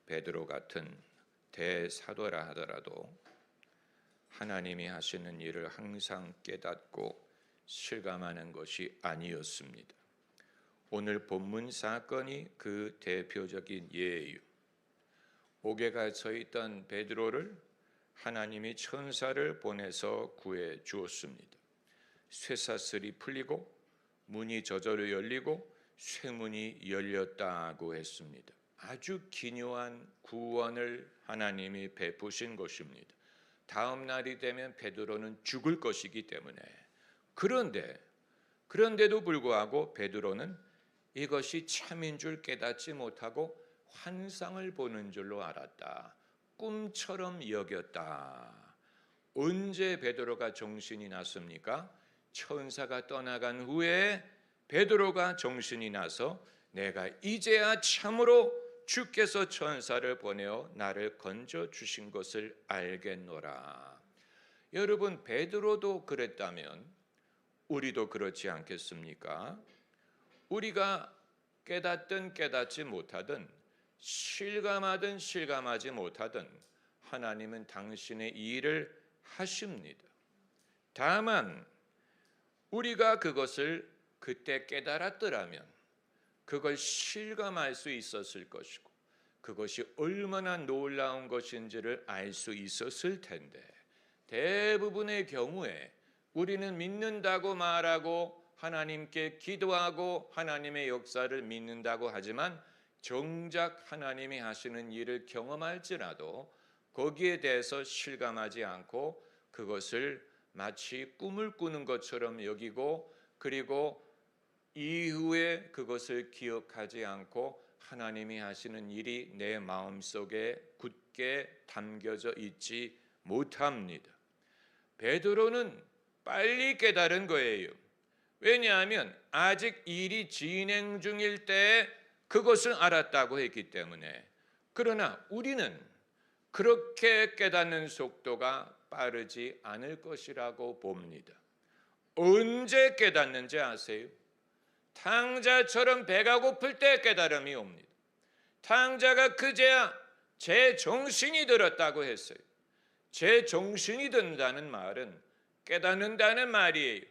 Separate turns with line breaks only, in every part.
베드로 같은 대사도라 하더라도 하나님이 하시는 일을 항상 깨닫고 실감하는 것이 아니었습니다. 오늘 본문 사건이 그 대표적인 예예요. 옥에 갇혀 있던 베드로를 하나님이 천사를 보내서 구해 주었습니다. 쇠사슬이 풀리고 문이 저절로 열리고 쇠문이 열렸다고 했습니다. 아주 기묘한 구원을 하나님이 베푸신 것입니다. 다음 날이 되면 베드로는 죽을 것이기 때문에 그런데도 불구하고 베드로는 이것이 참인 줄 깨닫지 못하고 환상을 보는 줄로 알았다. 꿈처럼 여겼다. 언제 베드로가 정신이 났습니까? 천사가 떠나간 후에 베드로가 정신이 나서 내가 이제야 참으로 주께서 천사를 보내어 나를 건져 주신 것을 알겠노라. 여러분, 베드로도 그랬다면 우리도 그렇지 않겠습니까? 우리가 깨닫든 깨닫지 못하든 실감하든 실감하지 못하든 하나님은 당신의 일을 하십니다. 다만 우리가 그것을 그때 깨달았더라면 그걸 실감할 수 있었을 것이고 그것이 얼마나 놀라운 것인지를 알 수 있었을 텐데, 대부분의 경우에 우리는 믿는다고 말하고 하나님께 기도하고 하나님의 역사를 믿는다고 하지만 정작 하나님이 하시는 일을 경험할지라도 거기에 대해서 실감하지 않고 그것을 마치 꿈을 꾸는 것처럼 여기고, 그리고 이후에 그것을 기억하지 않고 하나님이 하시는 일이 내 마음속에 굳게 담겨져 있지 못합니다. 베드로는 빨리 깨달은 거예요. 왜냐하면 아직 일이 진행 중일 때 그것을 알았다고 했기 때문에. 그러나 우리는 그렇게 깨닫는 속도가 빠르지 않을 것이라고 봅니다. 언제 깨닫는지 아세요? 탕자처럼 배가 고플 때 깨달음이 옵니다. 탕자가 그제야 제 정신이 들었다고 했어요. 제 정신이 든다는 말은 깨닫는다는 말이에요.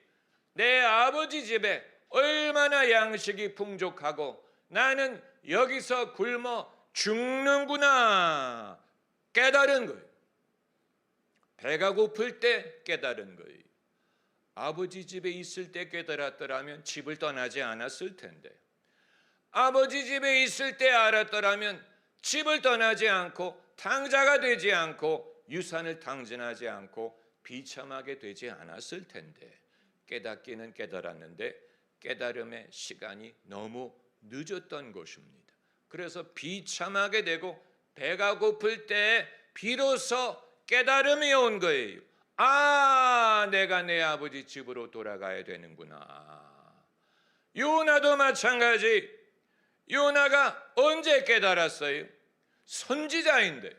내 아버지 집에 얼마나 양식이 풍족하고 나는 여기서 굶어 죽는구나 깨달은 거예요. 배가 고플 때 깨달은 거예요. 아버지 집에 있을 때 깨달았더라면 집을 떠나지 않았을 텐데, 아버지 집에 있을 때 알았더라면 집을 떠나지 않고 탕자가 되지 않고 유산을 탕진하지 않고 비참하게 되지 않았을 텐데, 깨닫기는 깨달았는데 깨달음의 시간이 너무 늦었던 것입니다. 그래서 비참하게 되고 배가 고플 때 비로소 깨달음이 온 거예요. 아, 내가 내 아버지 집으로 돌아가야 되는구나. 요나도 마찬가지. 요나가 언제 깨달았어요? 선지자인데,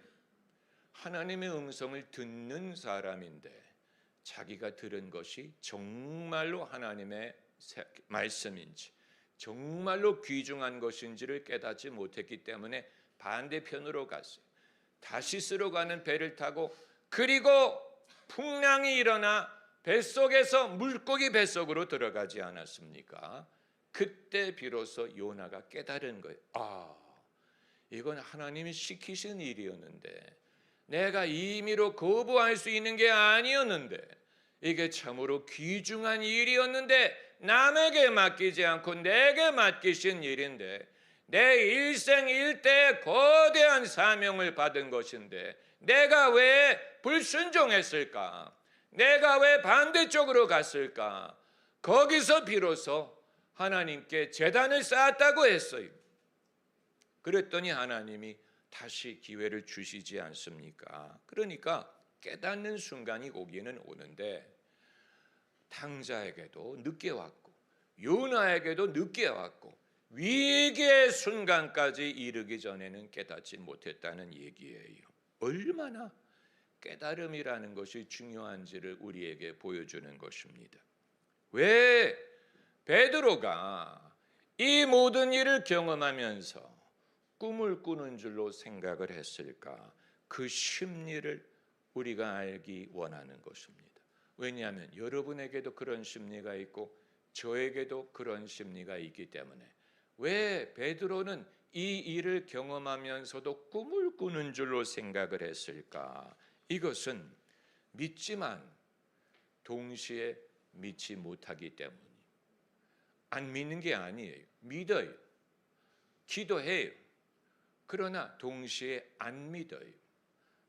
하나님의 음성을 듣는 사람인데 자기가 들은 것이 정말로 하나님의 말씀인지 정말로 귀중한 것인지를 깨닫지 못했기 때문에 반대편으로 갔어요. 다시스로 가는 배를 타고, 그리고 풍랑이 일어나 뱃속에서 물고기 뱃속으로 들어가지 않았습니까? 그때 비로소 요나가 깨달은 거예요. 아, 이건 하나님이 시키신 일이었는데, 내가 임의로 거부할 수 있는 게 아니었는데, 이게 참으로 귀중한 일이었는데 남에게 맡기지 않고 내게 맡기신 일인데, 내 일생 일대에 거대한 사명을 받은 것인데 내가 왜 불순종했을까? 내가 왜 반대쪽으로 갔을까? 거기서 비로소 하나님께 제단을 쌓았다고 했어요. 그랬더니 하나님이 다시 기회를 주시지 않습니까? 그러니까 깨닫는 순간이 오기는 오는데 탕자에게도 늦게 왔고 요나에게도 늦게 왔고 위기의 순간까지 이르기 전에는 깨닫지 못했다는 얘기예요. 얼마나 깨달음이라는 것이 중요한지를 우리에게 보여주는 것입니다. 왜 베드로가 이 모든 일을 경험하면서 꿈을 꾸는 줄로 생각을 했을까? 그 심리를 우리가 알기 원하는 것입니다. 왜냐하면 여러분에게도 그런 심리가 있고 저에게도 그런 심리가 있기 때문에 왜 베드로는 이 일을 경험하면서도 꿈을 꾸는 줄로 생각을 했을까? 이것은 믿지만 동시에 믿지 못하기 때문이에요. 안 믿는 게 아니에요. 믿어요. 기도해요. 그러나 동시에 안 믿어요.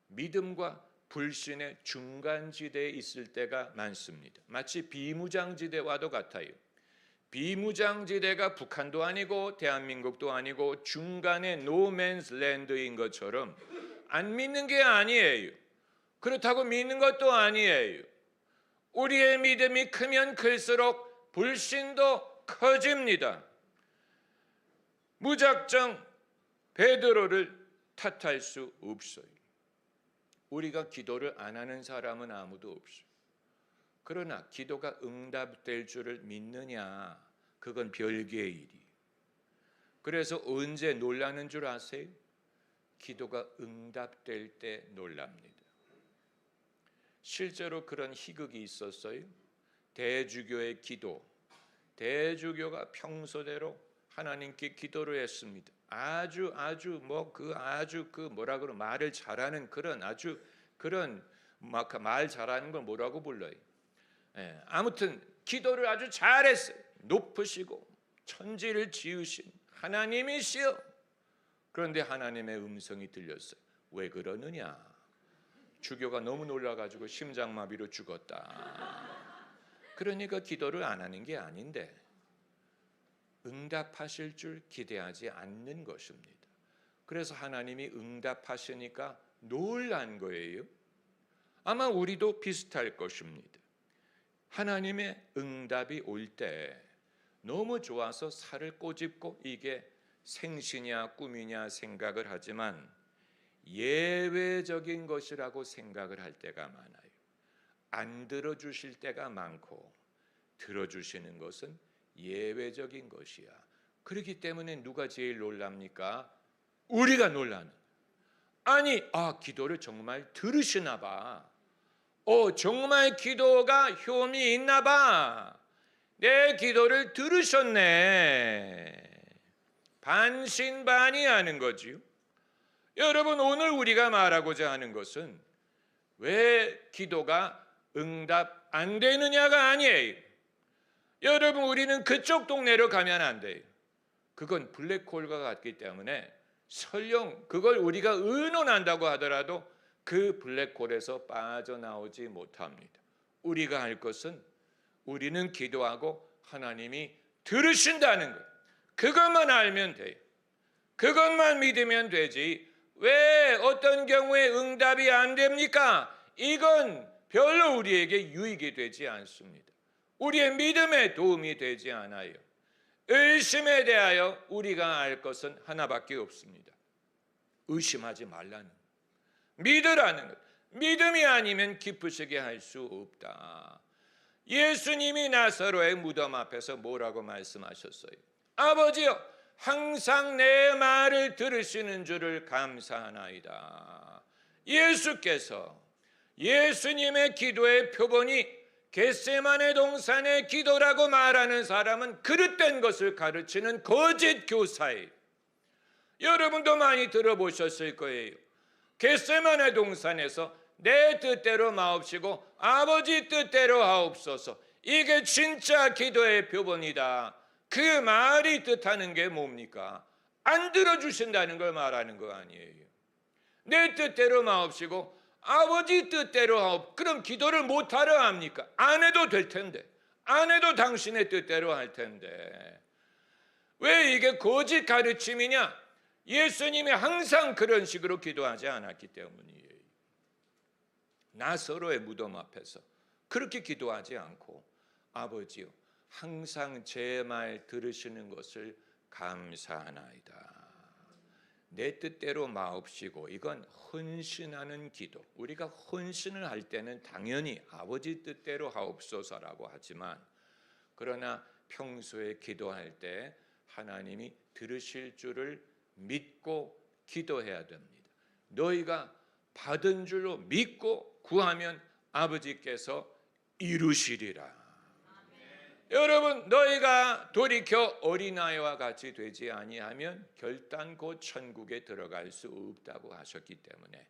믿음과 불신의 중간지대에 있을 때가 많습니다. 마치 비무장지대와도 같아요. 비무장지대가 북한도 아니고 대한민국도 아니고 중간에 노맨스 랜드인 것처럼 안 믿는 게 아니에요. 그렇다고 믿는 것도 아니에요. 우리의 믿음이 크면 클수록 불신도 커집니다. 무작정 베드로를 탓할 수 없어요. 우리가 기도를 안 하는 사람은 아무도 없어요. 그러나 기도가 응답될 줄을 믿느냐, 그건 별개의 일이에요. 그래서 언제 놀라는 줄 아세요? 기도가 응답될 때 놀랍니다. 실제로 그런 희극이 있었어요. 대주교의 기도. 대주교가 평소대로 하나님께 기도를 했습니다. 아주 말을 잘하는 그런 아주 그런 말 잘하는 걸 뭐라고 불러요? 아무튼 기도를 아주 잘했어요. 높으시고 천지를 지으신 하나님이시여. 그런데 하나님의 음성이 들렸어요. 왜 그러느냐? 주교가 너무 놀라가지고 심장마비로 죽었다. 그러니까 기도를 안 하는 게 아닌데 응답하실 줄 기대하지 않는 것입니다. 그래서 하나님이 응답하시니까 놀란 거예요. 아마 우리도 비슷할 것입니다. 하나님의 응답이 올 때 너무 좋아서 살을 꼬집고 이게 생시냐 꿈이냐 생각을 하지만 예외적인 것이라고 생각을 할 때가 많아요. 안 들어주실 때가 많고 들어주시는 것은 예외적인 것이야. 그렇기 때문에 누가 제일 놀랍니까? 우리가 놀라는. 아니, 기도를 정말 들으시나 봐. 정말 기도가 효험이 있나 봐. 내 기도를 들으셨네. 반신반의하는 거지요. 여러분, 오늘 우리가 말하고자 하는 것은 왜 기도가 응답 안 되느냐가 아니에요. 여러분, 우리는 그쪽 동네로 가면 안 돼요. 그건 블랙홀과 같기 때문에 설령 그걸 우리가 의논한다고 하더라도 그 블랙홀에서 빠져나오지 못합니다. 우리가 할 것은 우리는 기도하고 하나님이 들으신다는 것. 그것만 알면 돼요. 그것만 믿으면 되지. 왜 어떤 경우에 응답이 안 됩니까? 이건 별로 우리에게 유익이 되지 않습니다. 우리의 믿음에 도움이 되지 않아요. 의심에 대하여 우리가 알 것은 하나밖에 없습니다. 의심하지 말라는 것. 믿으라는 것. 믿음이 아니면 기쁘시게 할 수 없다. 예수님이 나사로의 무덤 앞에서 뭐라고 말씀하셨어요? 아버지여, 항상 내 말을 들으시는 줄을 감사하나이다. 예수께서 예수님의 기도의 표본이 겟세마네 동산의 기도라고 말하는 사람은 그릇된 것을 가르치는 거짓 교사예요. 여러분도 많이 들어보셨을 거예요. 겟세마네 동산에서 내 뜻대로 마옵시고 아버지 뜻대로 하옵소서. 이게 진짜 기도의 표본이다. 그 말이 뜻하는 게 뭡니까? 안 들어주신다는 걸 말하는 거 아니에요. 내 뜻대로 마옵시고 아버지 뜻대로 하옵. 그럼 기도를 못하려 합니까? 안 해도 될 텐데. 안 해도 당신의 뜻대로 할 텐데. 왜 이게 거짓 가르침이냐? 예수님이 항상 그런 식으로 기도하지 않았기 때문이에요. 나사로의 무덤 앞에서 그렇게 기도하지 않고 아버지요, 항상 제 말 들으시는 것을 감사하나이다. 내 뜻대로 마옵시고. 이건 헌신하는 기도. 우리가 헌신을 할 때는 당연히 아버지 뜻대로 하옵소서라고 하지만 그러나 평소에 기도할 때 하나님이 들으실 줄을 믿고 기도해야 됩니다. 너희가 받은 줄로 믿고 구하면 아버지께서 이루시리라. 여러분, 너희가 돌이켜 어린아이와 같이 되지 아니하면 결단코 천국에 들어갈 수 없다고 하셨기 때문에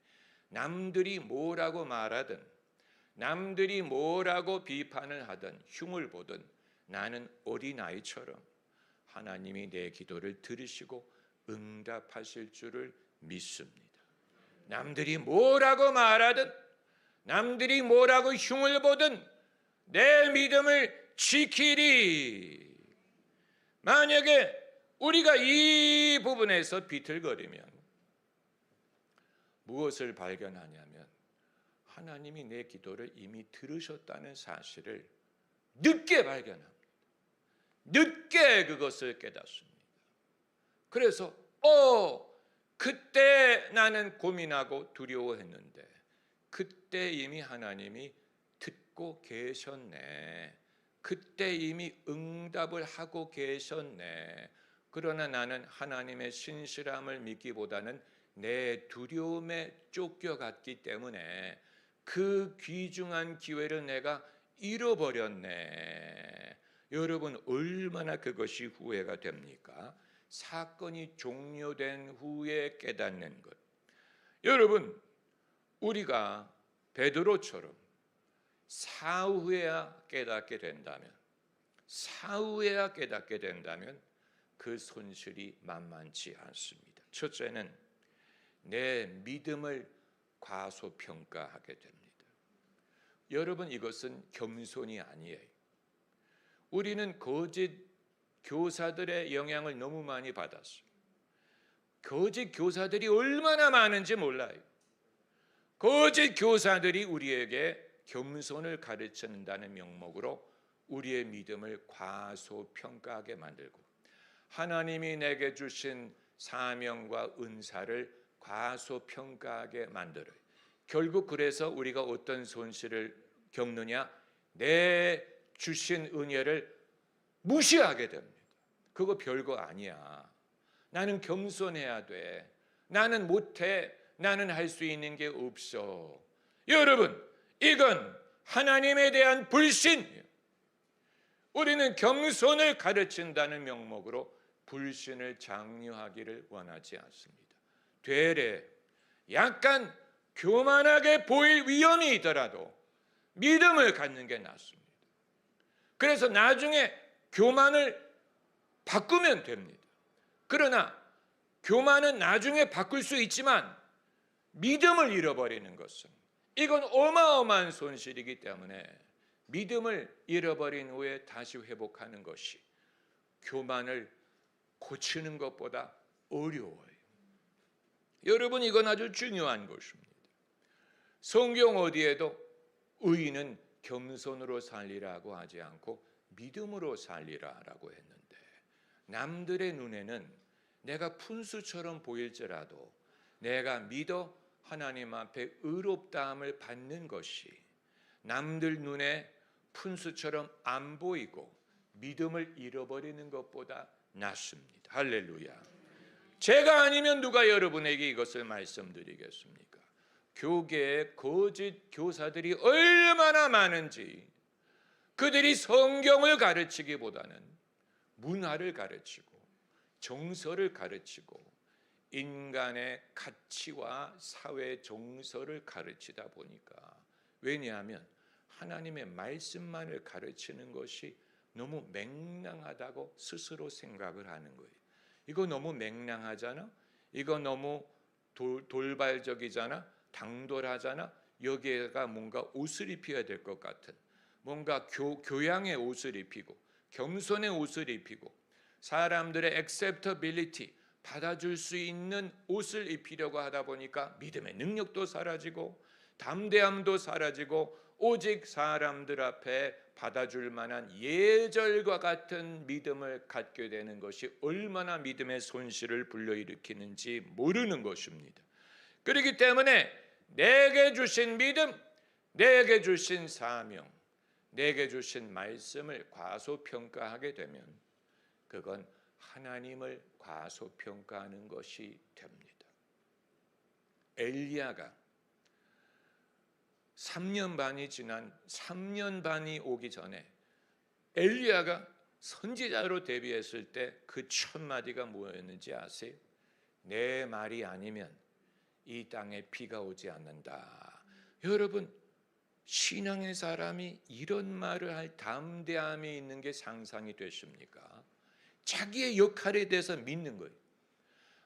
남들이 뭐라고 말하든 남들이 뭐라고 비판을 하든 흉을 보든 나는 어린아이처럼 하나님이 내 기도를 들으시고 응답하실 줄을 믿습니다. 남들이 뭐라고 말하든 남들이 뭐라고 흉을 보든 내 믿음을 지키리. 만약에 우리가 이 부분에서 비틀거리면 무엇을 발견하냐면 하나님이 내 기도를 이미 들으셨다는 사실을 늦게 발견합니다. 늦게 그것을 깨닫습니다. 그래서 그때 나는 고민하고 두려워했는데 그때 이미 하나님이 듣고 계셨네. 그때 이미 응답을 하고 계셨네. 그러나 나는 하나님의 신실함을 믿기보다는 내 두려움에 쫓겨갔기 때문에 그 귀중한 기회를 내가 잃어버렸네. 여러분, 얼마나 그것이 후회가 됩니까? 사건이 종료된 후에 깨닫는 것. 여러분, 우리가 베드로처럼 사후에야 깨닫게 된다면 그 손실이 만만치 않습니다. 첫째는 내 믿음을 과소평가하게 됩니다. 여러분, 이것은 겸손이 아니에요. 우리는 거짓 교사들의 영향을 너무 많이 받았어요. 거짓 교사들이 얼마나 많은지 몰라요. 거짓 교사들이 우리에게 겸손을 가르친다는 명목으로 우리의 믿음을 과소평가하게 만들고 하나님이 내게 주신 사명과 은사를 과소평가하게 만들어요. 결국 그래서 우리가 어떤 손실을 겪느냐? 내 주신 은혜를 무시하게 됩니다. 그거 별거 아니야. 나는 겸손해야 돼. 나는 못해. 나는 할 수 있는 게 없어. 여러분, 이건 하나님에 대한 불신이에요. 우리는 겸손을 가르친다는 명목으로 불신을 장려하기를 원하지 않습니다. 되레 약간 교만하게 보일 위험이 있더라도 믿음을 갖는 게 낫습니다. 그래서 나중에 교만을 바꾸면 됩니다. 그러나 교만은 나중에 바꿀 수 있지만 믿음을 잃어버리는 것은 이건 어마어마한 손실이기 때문에 믿음을 잃어버린 후에 다시 회복하는 것이 교만을 고치는 것보다 어려워요. 여러분, 이건 아주 중요한 것입니다. 성경 어디에도 의인은 겸손으로 살리라고 하지 않고 믿음으로 살리라라고 했는데 남들의 눈에는 내가 푼수처럼 보일지라도 내가 믿어 하나님 앞에 의롭다함을 받는 것이 남들 눈에 푼수처럼 안 보이고 믿음을 잃어버리는 것보다 낫습니다. 할렐루야. 제가 아니면 누가 여러분에게 이것을 말씀드리겠습니까? 교계에 거짓 교사들이 얼마나 많은지 그들이 성경을 가르치기보다는 문화를 가르치고 정서를 가르치고 인간의 가치와 사회 정서를 가르치다 보니까 왜냐하면 하나님의 말씀만을 가르치는 것이 너무 맹랑하다고 스스로 생각을 하는 거예요. 이거 너무 맹랑하잖아. 이거 너무 돌발적이잖아. 당돌하잖아. 여기에가 뭔가 옷을 입혀야 될 것 같은 뭔가 교양의 옷을 입히고 겸손의 옷을 입히고 사람들의 acceptability 받아줄 수 있는 옷을 입히려고 하다 보니까 믿음의 능력도 사라지고 담대함도 사라지고 오직 사람들 앞에 받아줄 만한 예절과 같은 믿음을 갖게 되는 것이 얼마나 믿음의 손실을 불러일으키는지 모르는 것입니다. 그렇기 때문에 내게 주신 믿음, 내게 주신 사명, 내게 주신 말씀을 과소평가하게 되면 그건 하나님을 과소평가하는 것이 됩니다. 엘리야가 3년 반이 지난 3년 반이 오기 전에 엘리야가 선지자로 데뷔했을 때 그 첫 마디가 뭐였는지 아세요? 내 말이 아니면 이 땅에 비가 오지 않는다. 여러분, 신앙의 사람이 이런 말을 할 담대함이 있는 게 상상이 되십니까? 자기의 역할에 대해서 믿는 거예요.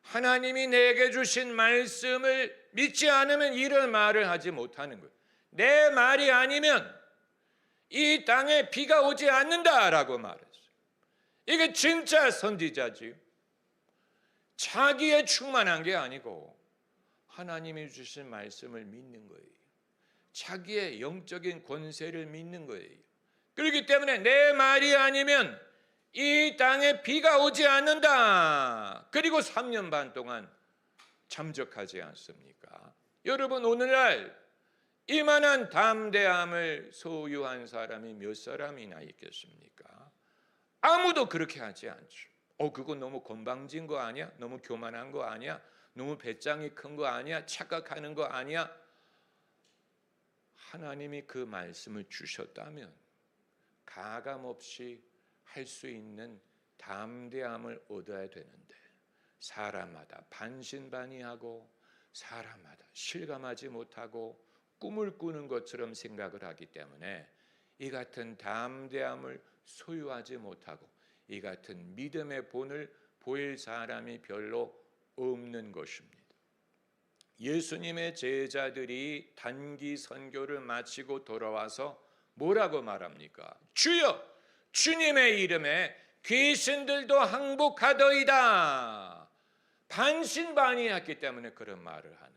하나님이 내게 주신 말씀을 믿지 않으면 이런 말을 하지 못하는 거예요. 내 말이 아니면 이 땅에 비가 오지 않는다라고 말했어요. 이게 진짜 선지자지요. 자기에 충만한 게 아니고 하나님이 주신 말씀을 믿는 거예요. 자기의 영적인 권세를 믿는 거예요. 그렇기 때문에 내 말이 아니면 이 땅에 비가 오지 않는다. 그리고 3년 반 동안 잠적하지 않습니까? 여러분, 오늘날 이만한 담대함을 소유한 사람이 몇 사람이나 있겠습니까? 아무도 그렇게 하지 않죠. 그거 너무 건방진 거 아니야? 너무 교만한 거 아니야? 너무 배짱이 큰 거 아니야? 착각하는 거 아니야? 하나님이 그 말씀을 주셨다면 가감없이 할 수 있는 담대함을 얻어야 되는데 사람마다 반신반의하고 사람마다 실감하지 못하고 꿈을 꾸는 것처럼 생각을 하기 때문에 이 같은 담대함을 소유하지 못하고 이 같은 믿음의 본을 보일 사람이 별로 없는 것입니다. 예수님의 제자들이 단기 선교를 마치고 돌아와서 뭐라고 말합니까? 주여, 주님의 이름에 귀신들도 항복하더이다. 반신반의했기 때문에 그런 말을 하는 거예요.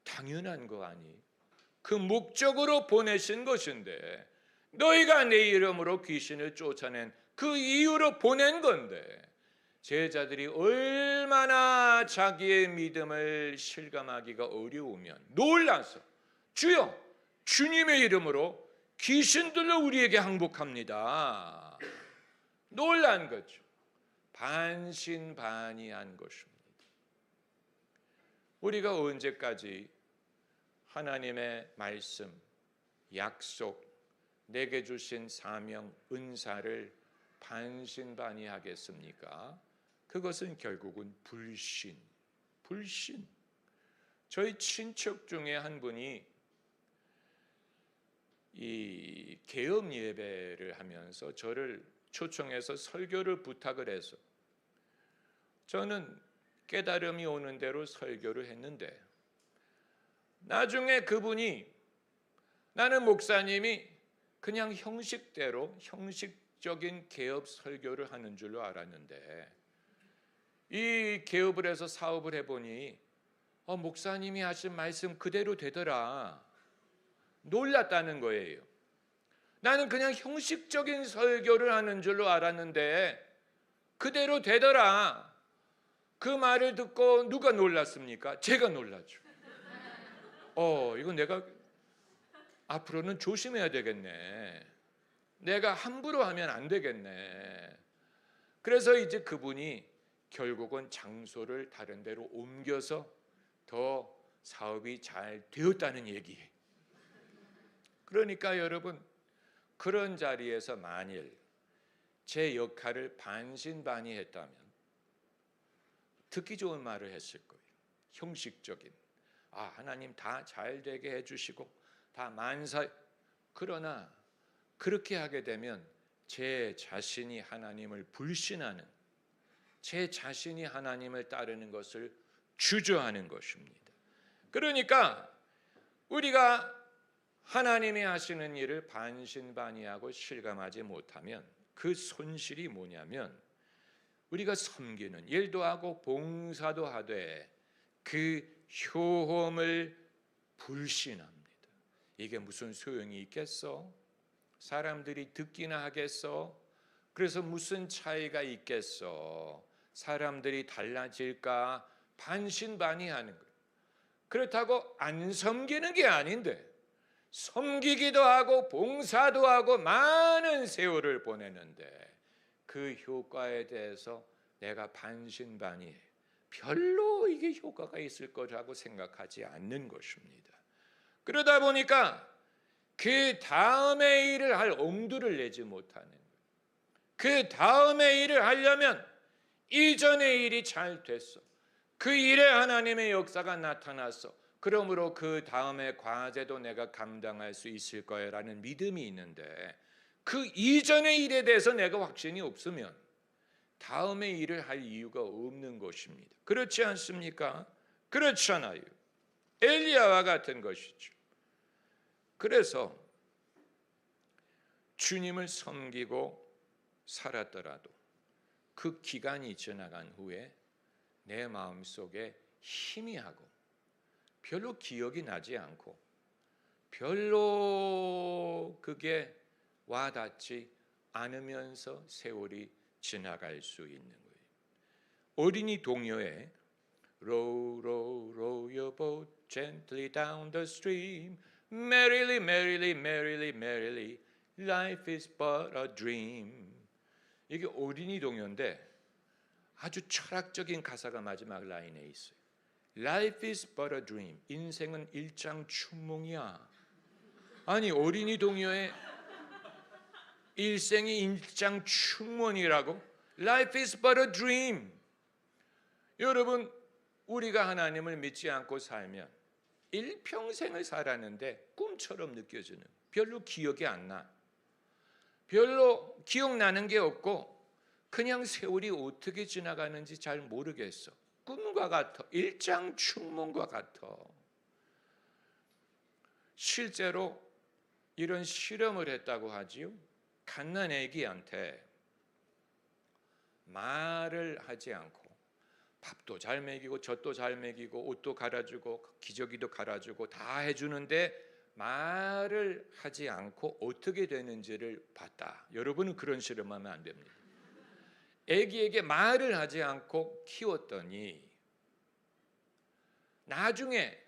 당연한 거 아니? 그 목적으로 보내신 것인데 너희가 내 이름으로 귀신을 쫓아낸 그 이유로 보낸 건데 제자들이 얼마나 자기의 믿음을 실감하기가 어려우면 놀라서 주여, 주님의 이름으로 귀신들로 우리에게 항복합니다. 놀란 거죠. 반신반의한 것입니다. 우리가 언제까지 하나님의 말씀, 약속, 내게 주신 사명, 은사를 반신반의하겠습니까? 그것은 결국은 불신. 저희 친척 중에 한 분이 이 개업 예배를 하면서 저를 초청해서 설교를 부탁을 해서 저는 깨달음이 오는 대로 설교를 했는데 나중에 그분이 나는 목사님이 그냥 형식대로 형식적인 개업 설교를 하는 줄로 알았는데 이 개업을 해서 사업을 해보니 목사님이 하신 말씀 그대로 되더라. 놀랐다는 거예요. 나는 그냥 형식적인 설교를 하는 줄로 알았는데 그대로 되더라. 그 말을 듣고 누가 놀랐습니까? 제가 놀랐죠. 이거 내가 앞으로는 조심해야 되겠네. 내가 함부로 하면 안 되겠네. 그래서 이제 그분이 결국은 장소를 다른 데로 옮겨서 더 사업이 잘 되었다는 얘기예요. 그러니까 여러분, 그런 자리에서 만일 제 역할을 반신반의했다면 듣기 좋은 말을 했을 거예요. 형식적인. 하나님 다 잘 되게 해주시고 다 만사. 그러나 그렇게 하게 되면 제 자신이 하나님을 불신하는, 제 자신이 하나님을 따르는 것을 주저하는 것입니다. 그러니까 우리가 하나님이 하시는 일을 반신반의하고 실감하지 못하면 그 손실이 뭐냐면 우리가 섬기는 일도 하고 봉사도 하되 그 효험을 불신합니다. 이게 무슨 소용이 있겠어? 사람들이 듣기나 하겠어? 그래서 무슨 차이가 있겠어? 사람들이 달라질까? 반신반의하는 거예요. 그렇다고 안 섬기는 게 아닌데 섬기기도 하고 봉사도 하고 많은 세월을 보내는데 그 효과에 대해서 내가 반신반의 별로 이게 효과가 있을 거라고 생각하지 않는 것입니다. 그러다 보니까 그 다음에 일을 할 엄두를 내지 못하는 거예요. 그 다음에 일을 하려면 이전의 일이 잘 됐어. 그 일에 하나님의 역사가 나타났어. 그러므로 그 다음에 과제도 내가 감당할 수 있을 거야라는 믿음이 있는데 그 이전의 일에 대해서 내가 확신이 없으면 다음의 일을 할 이유가 없는 것입니다. 그렇지 않습니까? 그렇잖아요. 엘리야와 같은 것이죠. 그래서 주님을 섬기고 살았더라도 그 기간이 지나간 후에 내 마음속에 희미하고 별로 기억이 나지 않고 별로 그게 와닿지 않으면서 세월이 지나갈 수 있는 거예요. 어린이 동요에 Row, row, row your boat gently down the stream Merrily, merrily, merrily, merrily Life is but a dream. 이게 어린이 동요인데 아주 철학적인 가사가 마지막 라인에 있어요. Life is but a dream. 인생은 일장춘몽이야. 아니 어린이 동요에 일생이 일장춘몽이라고? Life is but a dream. 여러분 우리가 하나님을 믿지 않고 살면 일평생을 살았는데 꿈처럼 느껴지는 별로 기억이 안 나. 별로 기억나는 게 없고 그냥 세월이 어떻게 지나가는지 잘 모르겠어. 꿈과 같아. 일장춘몽과 같아. 실제로 이런 실험을 했다고 하지요. 갓난 아기한테 말을 하지 않고 밥도 잘 먹이고 젖도 잘 먹이고 옷도 갈아주고 기저귀도 갈아주고 다 해주는데 말을 하지 않고 어떻게 되는지를 봤다. 여러분은 그런 실험하면 안 됩니다. 아기에게 말을 하지 않고 키웠더니 나중에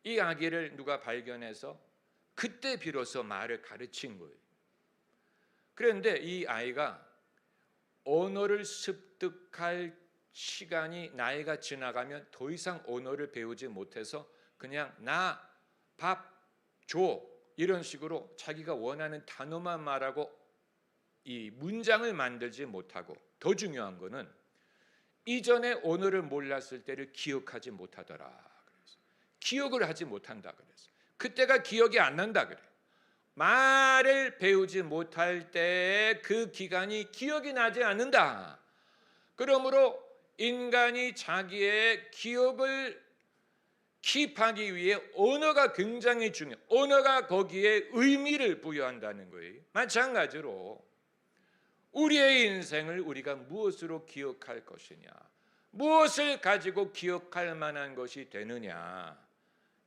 이 아기를 누가 발견해서 그때 비로소 말을 가르친 거예요. 그런데 이 아이가 언어를 습득할 시간이 나이가 지나가면 더 이상 언어를 배우지 못해서 그냥 나 밥 줘 이런 식으로 자기가 원하는 단어만 말하고 이 문장을 만들지 못하고 더 중요한 거는 이전에 언어를 몰랐을 때를 기억하지 못하더라. 그래서 기억을 하지 못한다 그래서 그때가 기억이 안 난다 그래. 말을 배우지 못할 때의 그 기간이 기억이 나지 않는다. 그러므로 인간이 자기의 기억을 킵하기 위해 언어가 굉장히 중요해요. 언어가 거기에 의미를 부여한다는 거예요. 마찬가지로 우리의 인생을 우리가 무엇으로 기억할 것이냐, 무엇을 가지고 기억할 만한 것이 되느냐,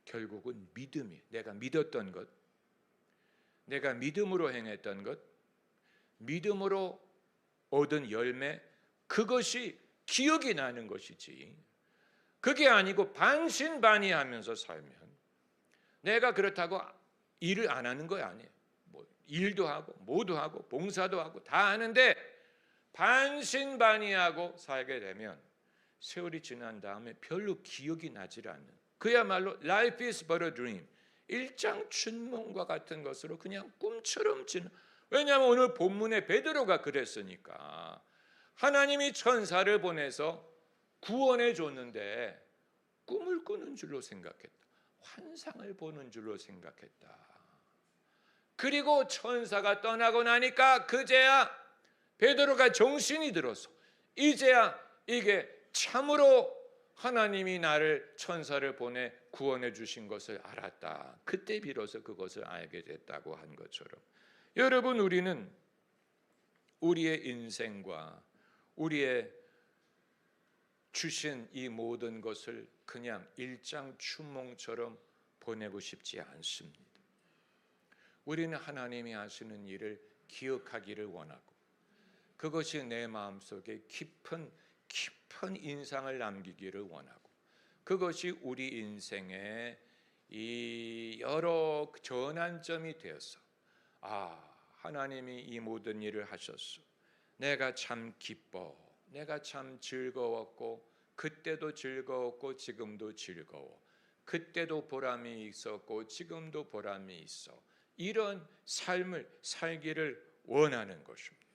결국은 믿음이 내가 믿었던 것, 내가 믿음으로 행했던 것, 믿음으로 얻은 열매, 그것이 기억이 나는 것이지 그게 아니고 반신반의하면서 살면 내가 그렇다고 일을 안 하는 거 아니에요. 뭐 일도 하고 뭐도 하고 봉사도 하고 다 하는데 반신반의하고 살게 되면 세월이 지난 다음에 별로 기억이 나질 않는 그야말로 life is but a dream. 일장춘몽과 같은 것으로 그냥 꿈처럼 지나. 왜냐하면 오늘 본문에 베드로가 그랬으니까. 하나님이 천사를 보내서 구원해 줬는데 꿈을 꾸는 줄로 생각했다. 환상을 보는 줄로 생각했다. 그리고 천사가 떠나고 나니까 그제야 베드로가 정신이 들어서 이제야 이게 참으로 하나님이 나를 천사를 보내 구원해 주신 것을 알았다. 그때 비로소 그것을 알게 됐다고 한 것처럼 여러분 우리는 우리의 인생과 우리의 주신 이 모든 것을 그냥 일장춘몽처럼 보내고 싶지 않습니다. 우리는 하나님이 하시는 일을 기억하기를 원하고 그것이 내 마음속에 깊은 인상을 남기기를 원하고 그것이 우리 인생의 이 여러 전환점이 되어서 하나님이 이 모든 일을 하셨어. 내가 참 기뻐. 내가 참 즐거웠고 그때도 즐거웠고 지금도 즐거워. 그때도 보람이 있었고 지금도 보람이 있어. 이런 삶을 살기를 원하는 것입니다.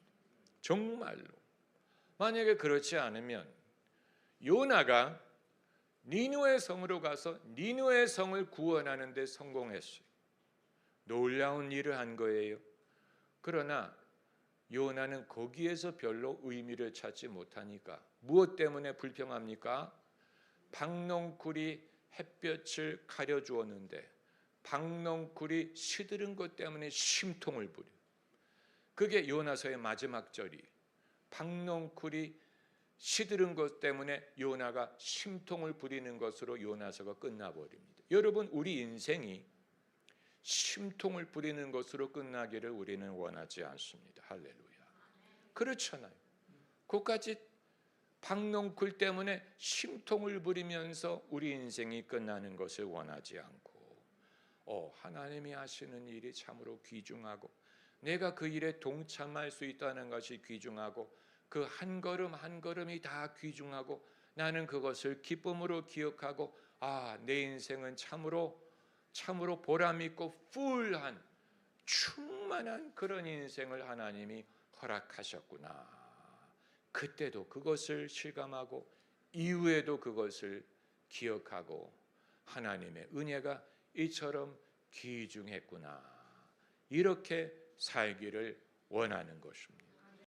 정말로. 만약에 그렇지 않으면 요나가 니느웨 성으로 가서 니느웨 성을 구원하는 데 성공했어요. 놀라운 일을 한 거예요. 그러나 요나는 거기에서 별로 의미를 찾지 못하니까 무엇 때문에 불평합니까? 박넝쿨이 햇볕을 가려주었는데 박넝쿨이 시들은 것 때문에 심통을 부려. 그게 요나서의 마지막 절이 박넝쿨이 시들은 것 때문에 요나가 심통을 부리는 것으로 요나서가 끝나버립니다. 여러분, 우리 인생이 심통을 부리는 것으로 끝나기를 우리는 원하지 않습니다. 할렐루야. 그렇잖아요. 그까지 박넝쿨 때문에 심통을 부리면서 우리 인생이 끝나는 것을 원하지 않고 하나님이 하시는 일이 참으로 귀중하고 내가 그 일에 동참할 수 있다는 것이 귀중하고 그 한 걸음 한 걸음이 다 귀중하고 나는 그것을 기쁨으로 기억하고 내 인생은 참으로 보람 있고 풀한 충만한 그런 인생을 하나님이 허락하셨구나. 그때도 그것을 실감하고 이후에도 그것을 기억하고 하나님의 은혜가 이처럼 귀중했구나. 이렇게 살기를 원하는 것입니다.